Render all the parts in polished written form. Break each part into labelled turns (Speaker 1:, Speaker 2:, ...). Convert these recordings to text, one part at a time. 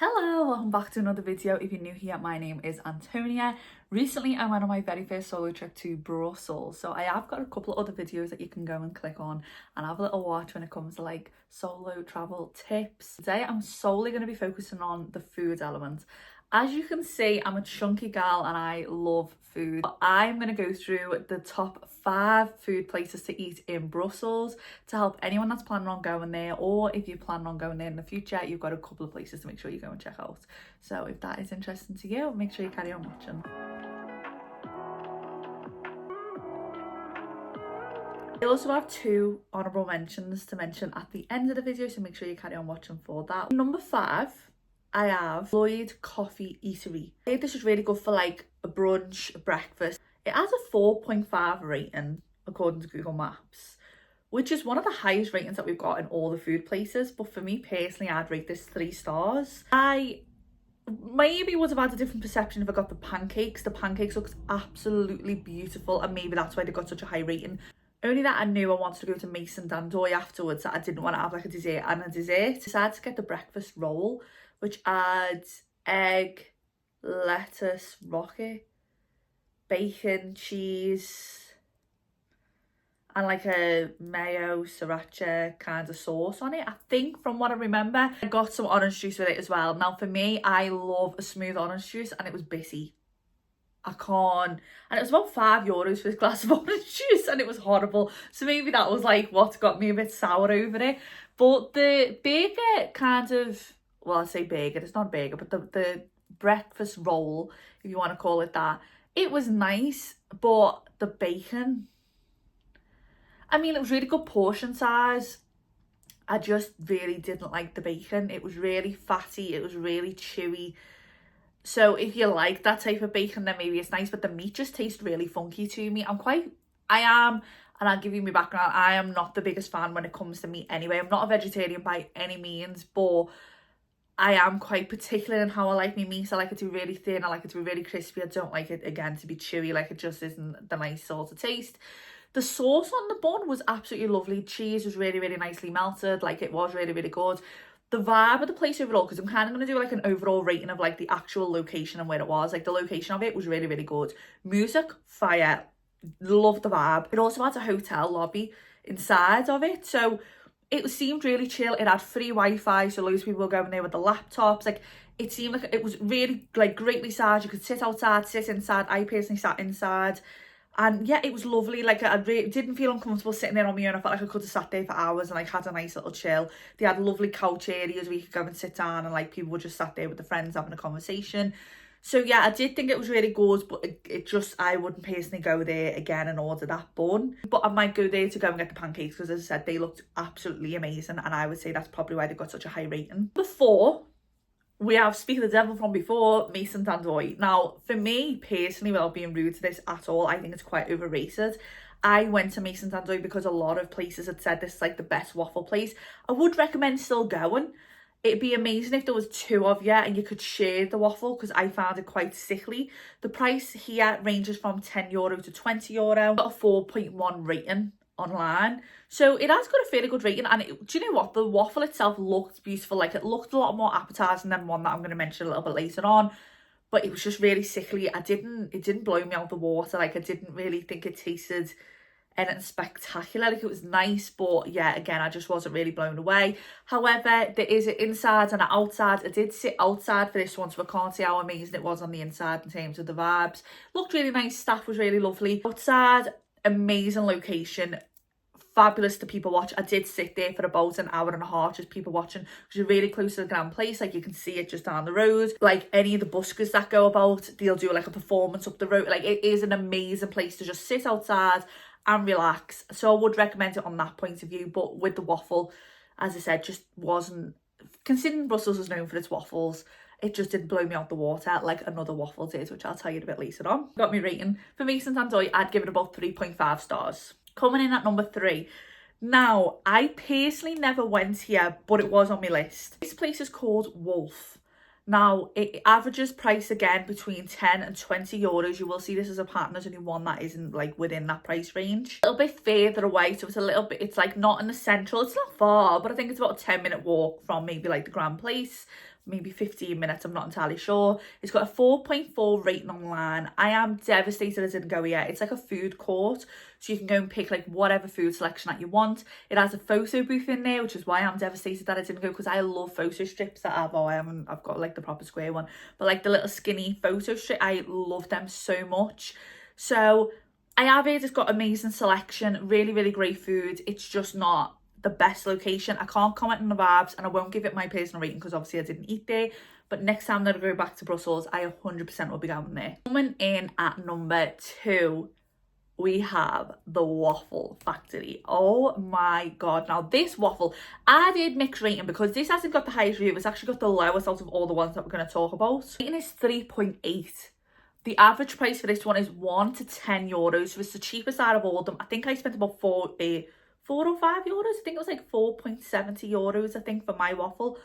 Speaker 1: Hello, welcome back to another video. If you're new here, my name is Antonia. Recently I went on my very first solo trip to Brussels, so I have got a couple of other videos that you can go and click on and have a little watch when it comes to like solo travel tips. Today I'm solely going to be focusing on the food element. As you can see, I'm a chunky gal and I love food. I'm going to go through the top 5 food places to eat in Brussels to help anyone that's planning on going there, or if you're planning on going there in the future, you've got a couple of places to make sure you go and check out. So if that is interesting to you, make sure you carry on watching. I also have 2 honourable mentions to mention at the end of the video, so make sure you carry on watching for that. Number 5. I have Lloyd Coffee Eatery. I think this is really good for like a brunch, a breakfast. It has a 4.5 rating according to Google Maps, which is one of the highest ratings that we've got in all the food places. But for me personally, I'd rate this 3 stars. I maybe would have had a different perception if I got the pancakes. The pancakes looked absolutely beautiful, and maybe that's why they got such a high rating. Only that I knew I wanted to go to Maison Dandoy afterwards, that I didn't want to have like a dessert and a dessert. I decided to get the breakfast roll, which adds egg, lettuce, rocket, bacon, cheese, and like a mayo sriracha kind of sauce on it. I think from what I remember, I got some orange juice with it as well. Now for me, I love a smooth orange juice, and it was bitty. I can't, and it was about €5 for this glass of orange juice, and it was horrible. So maybe that was like what got me a bit sour over it. But the burger kind of, well, I say burger, it's not a burger, but the breakfast roll, if you want to call it that, it was nice, but the bacon, I mean, it was really good portion size. I just really didn't like the bacon. It was really fatty, it was really chewy. So if you like that type of bacon, then maybe it's nice, but the meat just tastes really funky to me. And I'll give you my background, I am not the biggest fan when it comes to meat anyway. I'm not a vegetarian by any means, but I am quite particular in how I like my meat. I like it to be really thin, I like it to be really crispy. I don't like it, again, to be chewy. Like, it just isn't the nice sort of taste. The sauce on the bun was absolutely lovely. Cheese was really, really nicely melted. Like, it was really, really good. The vibe of the place overall, because I'm kind of going to do like an overall rating of like the actual location and where it was. Like, the location of it was really, really good. Music, fire. Loved the vibe. It also had a hotel lobby inside of it, so it seemed really chill. It had free Wi-Fi, so loads of people were going there with the laptops. Like, it seemed like it was really like greatly sized. You could sit outside, sit inside. I personally sat inside, and yeah, it was lovely. Like, I didn't feel uncomfortable sitting there on my own. I felt like I could have sat there for hours and like had a nice little chill. They had lovely couch areas where you could go and sit down, and like people were just sat there with their friends having a conversation. So yeah, I did think it was really good, but it just, I wouldn't personally go there again and order that bun. But I might go there to go and get the pancakes, because as I said, they looked absolutely amazing, and I would say that's probably why they got such a high rating. Before, we have, speak of the devil from before, Maison Dandoy. Now, for me personally, without being rude to this at all, I think it's quite overrated. I went to Maison Dandoy because a lot of places had said this is like the best waffle place. I would recommend still going. It'd be amazing if there was 2 of you and you could share the waffle, because I found it quite sickly. The price here ranges from €10 to €20. Got a 4.1 rating online, so it has got a fairly good rating. And do you know what, the waffle itself looked beautiful. Like, it looked a lot more appetizing than one that I'm going to mention a little bit later on, but it was just really sickly. It didn't blow me out the water. Like, I didn't really think it tasted anything spectacular. Like, it was nice, but yeah, again, I just wasn't really blown away. However, there is an inside and an outside. I did sit outside for this one, so I can't see how amazing it was on the inside in terms of the vibes. Looked really nice, staff was really lovely. Outside, amazing location, fabulous to people watch. I did sit there for about an hour and a half just people watching, because you're really close to the grand place. Like, you can see it just down the road. Like, any of the buskers that go about, they'll do like a performance up the road. Like, it is an amazing place to just sit outside and relax. So I would recommend it on that point of view. But with the waffle, as I said, just wasn't, considering Brussels is known for its waffles, it just didn't blow me out the water like another waffle did, which I'll tell you a bit later on. Got me rating for Maison Dandoy, I'd give it about 3.5 stars. Coming in at number 3. Now, I personally never went here, but it was on my list. This place is called Wolf. Now, it averages price again between 10 and €20. You will see this as a pattern. There's only one that isn't like within that price range. A little bit further away, so it's a little bit, it's like not in the central, it's not far, but I think it's about a 10-minute walk from maybe like the Grand Place. maybe 15 minutes, I'm not entirely sure. It's got a 4.4 rating online. I am devastated I didn't go yet. It's like a food court, so you can go and pick like whatever food selection that you want. It has a photo booth in there, which is why I'm devastated that I didn't go, because I love photo strips that I've got like the proper square one, but like the little skinny photo strip, I love them so much. So I have heard it's got amazing selection, really, really great food. It's just not the best location. I can't comment on the vibes, and I won't give it my personal rating because obviously I didn't eat there. But next time that I go back to Brussels, I 100% will be going there. Coming in at number 2, we have the Waffle Factory. Oh my god. Now this waffle, I did mixed rating because this hasn't got the highest review. It's actually got the lowest out of all the ones that we're going to talk about. Rating is 3.8. The average price for this one is 1 to 10 euros. So it's the cheapest out of all of them. I think I spent about 4 or 5 euros. I think it was like 4.70 euros, I think, for my waffle.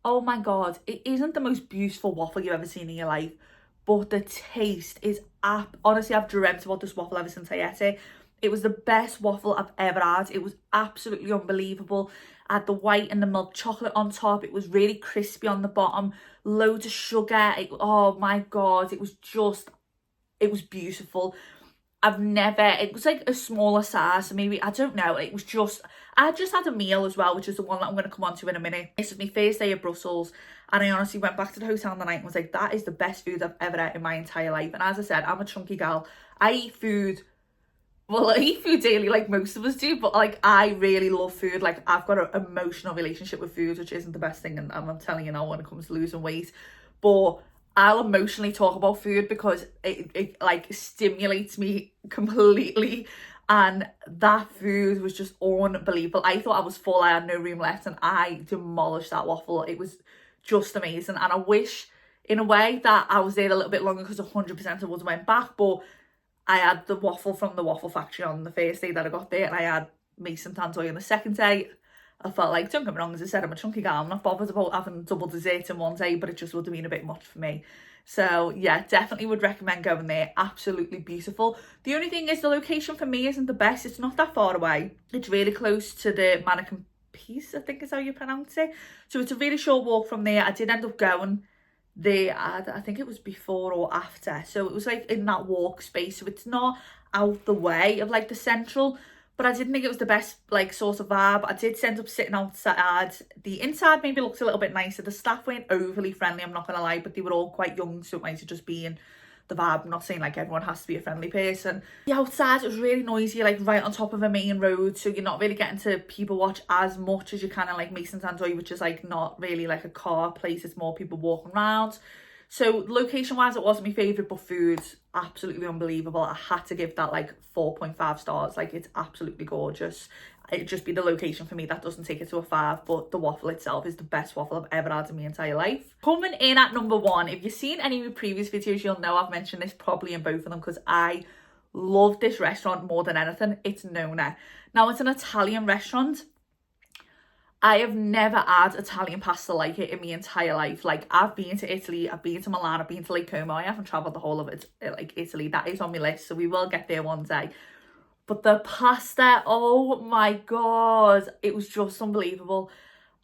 Speaker 1: Oh my god, it isn't the most beautiful waffle you've ever seen in your life, but the taste is honestly, I've dreamt about this waffle ever since I ate it. It was the best waffle I've ever had. It was absolutely unbelievable. I had the white and the milk chocolate on top. It was really crispy on the bottom, loads of sugar. Oh my god, it was beautiful. It was like a smaller size, so maybe, I don't know, I just had a meal as well, which is the one that I'm going to come on to in a minute. This was my first day of Brussels, and I honestly went back to the hotel in the night and was like, that is the best food I've ever had in my entire life. And as I said, I'm a chunky gal. I eat food daily like most of us do, but like I really love food. Like I've got an emotional relationship with food, which isn't the best thing, and I'm telling you now when it comes to losing weight, but I'll emotionally talk about food because it like stimulates me completely, and that food was just unbelievable. I thought I was full, I had no room left, and I demolished that waffle. It was just amazing, and I wish in a way that I was there a little bit longer because 100% I would have went back, but I had the waffle from the Waffle Factory on the first day that I got there, and I had Maison Dandoy on the second day. I felt like, don't get me wrong, as I said, I'm a chunky gal. I'm not bothered about having double dessert in one day, but it just would have been a bit much for me. So yeah, definitely would recommend going there. Absolutely beautiful. The only thing is the location for me isn't the best. It's not that far away. It's really close to the Mannequin Piece, I think is how you pronounce it. So it's a really short walk from there. I did end up going there, I think it was before or after. So it was like in that walk space. So it's not out the way of like the central, but I didn't think it was the best like sort of vibe. I did end up sitting outside. The inside maybe looked a little bit nicer. The staff weren't overly friendly, I'm not gonna lie, but they were all quite young, so it might have just been the vibe. I'm not saying like everyone has to be a friendly person. The outside, it was really noisy, like right on top of a main road, so you're not really getting to people watch as much as you can in like Maison Dandoy, which is like not really like a car place, it's more people walking around. So location wise, it wasn't my favourite, but food, absolutely unbelievable. I had to give that like 4.5 stars. Like it's absolutely gorgeous. It'd just be the location for me that doesn't take it to a 5, but the waffle itself is the best waffle I've ever had in my entire life. Coming in at number 1, if you've seen any of my previous videos, you'll know I've mentioned this probably in both of them because I love this restaurant more than anything. It's Nona. Now it's an Italian restaurant. I have never had Italian pasta like it in my entire life. Like I've been to Italy, I've been to Milan, I've been to Lake Como. I haven't travelled the whole of it, like Italy. That is on my list, so we will get there one day. But the pasta, oh my god, it was just unbelievable.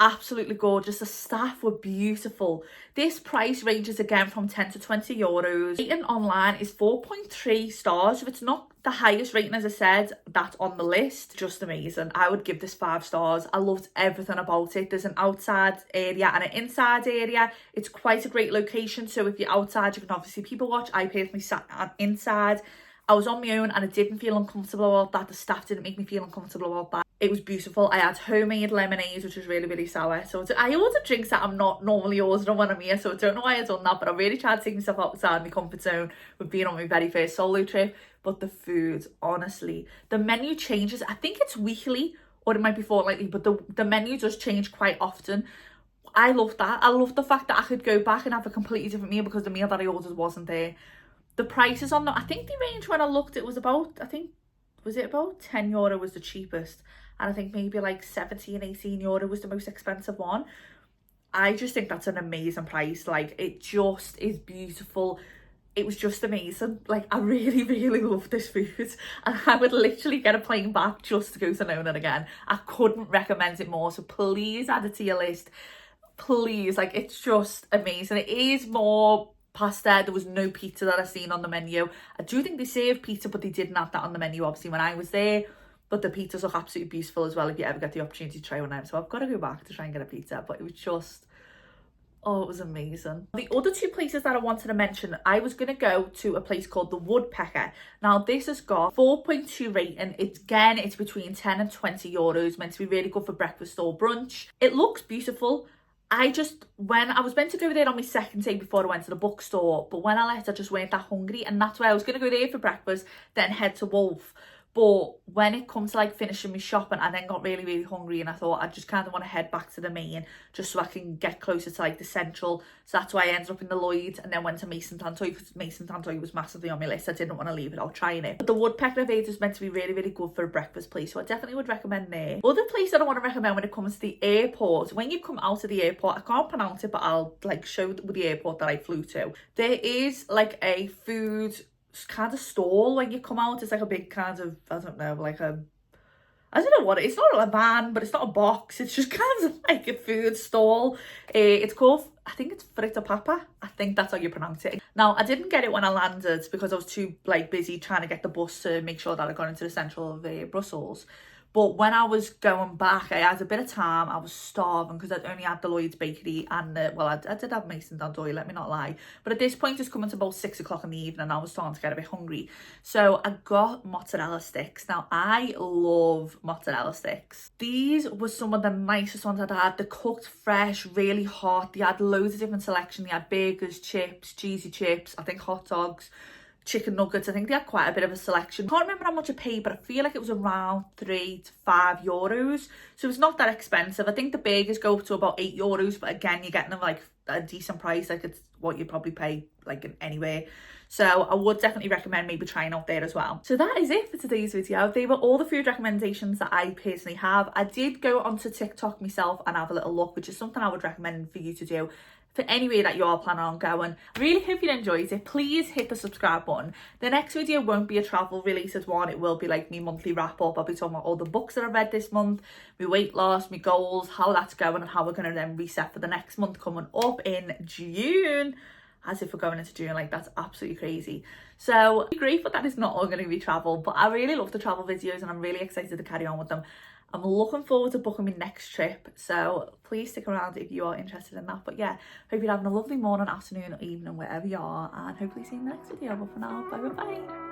Speaker 1: Absolutely gorgeous. The staff were beautiful. This price ranges again from 10 to 20 euros. Rating online is 4.3 stars. If it's not the highest rating, as I said, that's on the list. Just amazing. I would give this 5 stars. I loved everything about it. There's an outside area and an inside area. It's quite a great location. So if you're outside, you can obviously people watch. I personally sat inside. I was on my own and I didn't feel uncomfortable about that. The staff didn't make me feel uncomfortable about that. It was beautiful. I had homemade lemonade, which was really, really sour. So I ordered drinks that I'm not normally ordering when I'm here, so I don't know why I've done that, but I really tried to take myself outside my comfort zone with being on my very first solo trip. But the food, honestly, the menu changes. I think it's weekly or it might be fortnightly, but the menu does change quite often. I love that. I love the fact that I could go back and have a completely different meal because the meal that I ordered wasn't there. The prices on them, I think the range when I looked, it was about, was it about 10 euro was the cheapest, and I think maybe like 17, 18 euro was the most expensive one. I just think that's an amazing price. Like it just is beautiful. It was just amazing. Like I really, really love this food, and I would literally get a plane back just to go to Nona again. I couldn't recommend it more, so please add it to your list. please, like, it's just amazing. It is more pasta. There was no pizza that I seen on the menu. I do think they serve pizza, but they didn't have that on the menu obviously when I was there. But the pizzas look absolutely beautiful as well if you ever get the opportunity to try one out. So I've got to go back to try and get a pizza, but it was just, oh, it was amazing. The other two places that I wanted to mention, I was going to go to a place called the Woodpecker. Now, this has got 4.2 rating. It's between 10 and 20 euros, meant to be really good for breakfast or brunch. It looks beautiful. When I was meant to go there on my second day before I went to the bookstore, but when I left, I just weren't that hungry. And that's why I was going to go there for breakfast, then head to Wolf. But when it comes to like finishing my shopping, I then got really, really hungry and I thought I just kind of want to head back to the main just so I can get closer to like the central. So that's why I ended up in the Lloyd and then went to Maison Dandoy because Maison Dandoy was massively on my list. I didn't want to leave it. I'll try it. But the Woodpecker I've heard is meant to be really, really good for a breakfast place. So I definitely would recommend there. Other place that I want to recommend when it comes to the airport, when you come out of the airport, I can't pronounce it, but I'll like show the airport that I flew to. There is like a food kind of stall when you come out. It's like a big kind of, I don't know, like a, I don't know what it's not a van, but it's not a box, it's just kind of like a food stall. It's called, I think it's Fritapapa, I think that's how you pronounce it. Now, I didn't get it when I landed because I was too like busy trying to get the bus to make sure that I got into the central of Brussels. But when I was going back, I had a bit of time. I was starving because I'd only had the Lloyd's bakery and, I did have Maison Dandoy, let me not lie. But at this point, it's coming to about 6 o'clock in the evening and I was starting to get a bit hungry. So I got mozzarella sticks. Now, I love mozzarella sticks. These were some of the nicest ones I'd had. They're cooked fresh, really hot. They had loads of different selection. They had burgers, chips, cheesy chips, I think hot dogs, chicken nuggets. I think they had quite a bit of a selection. Can't remember how much I paid, but I feel like it was around 3 to 5 euros. So it's not that expensive. I think the burgers go up to about 8 euros, but again, you're getting them like a decent price. Like it's what you'd probably pay like anywhere. So I would definitely recommend maybe trying out there as well. So that is it for today's video. They were all the food recommendations that I personally have. I did go onto TikTok myself and have a little look, which is something I would recommend for you to do for anywhere that you are planning on going. I really hope you enjoyed it. Please hit the subscribe button. The next video won't be a travel related one. It will be like me monthly wrap up. I'll be talking about all the books that I read this month, my weight loss, my goals, how that's going, and how we're going to then reset for the next month coming up in June. As if we're going into June, like that's absolutely crazy. So I'm grateful that it's not all going to be travel, but I really love the travel videos and I'm really excited to carry on with them. I'm looking forward to booking my next trip, so please stick around if you are interested in that. But yeah, hope you're having a lovely morning, afternoon or evening wherever you are, and hopefully see you in the next video. But for now, bye bye bye.